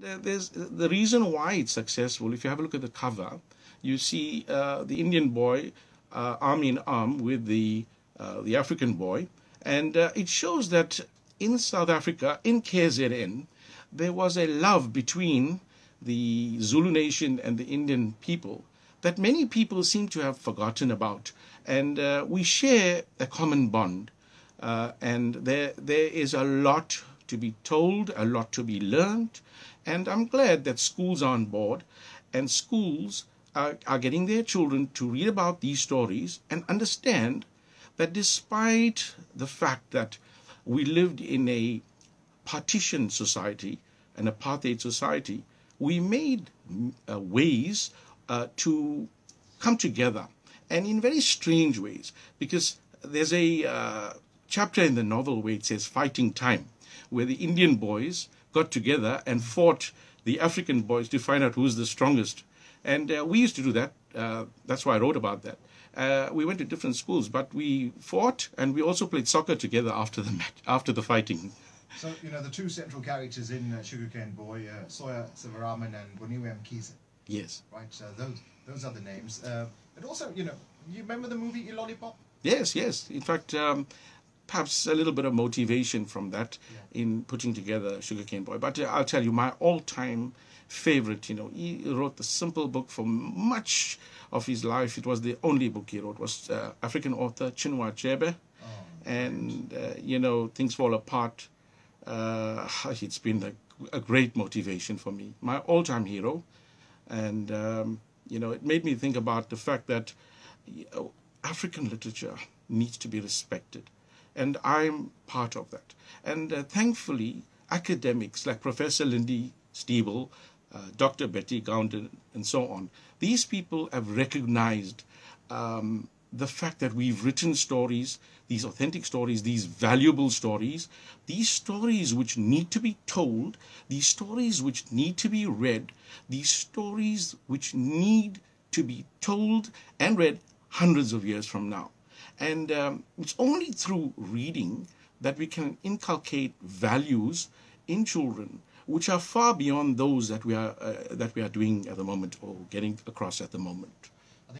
There's the reason why it's successful. If you have a look at the cover, you see the Indian boy arm in arm with the African boy, and it shows that in South Africa, in KZN, there was a love between the Zulu nation and the Indian people that many people seem to have forgotten about. And we share a common bond. And there is a lot to be told, a lot to be learned. And I'm glad that schools are on board, and schools are getting their children to read about these stories and understand that despite the fact that we lived in a partition society, an apartheid society, we made ways to come together, and in very strange ways, because there's a chapter in the novel where it says fighting time, where the Indian boys got together and fought the African boys to find out who's the strongest. And we used to do that. That's why I wrote about that. We went to different schools, but we fought, and we also played soccer together after the match, after the fighting. So, the two central characters in Sugarcane Boy, Sawyer Sivaraman and Boniwe Mkhize. Yes. Right, those are the names. And also, you remember the movie Lollipop? Yes. In fact, perhaps a little bit of motivation from that in putting together Sugarcane Boy. But I'll tell you, my all-time favorite, he wrote the simple book for much of his life. It was the only book he wrote, was African author Chinua Achebe. Oh, and, Things Fall Apart. It's been a great motivation for me. My all-time hero. And, it made me think about the fact that African literature needs to be respected. And I'm part of that. And thankfully, academics like Professor Lindy Steeble, Dr. Betty Gounden, and so on, these people have recognized the fact that we've written stories, these authentic stories, these valuable stories, these stories which need to be told, these stories which need to be read, these stories which need to be told and read hundreds of years from now. And it's only through reading that we can inculcate values in children which are far beyond those that we are doing at the moment or getting across at the moment.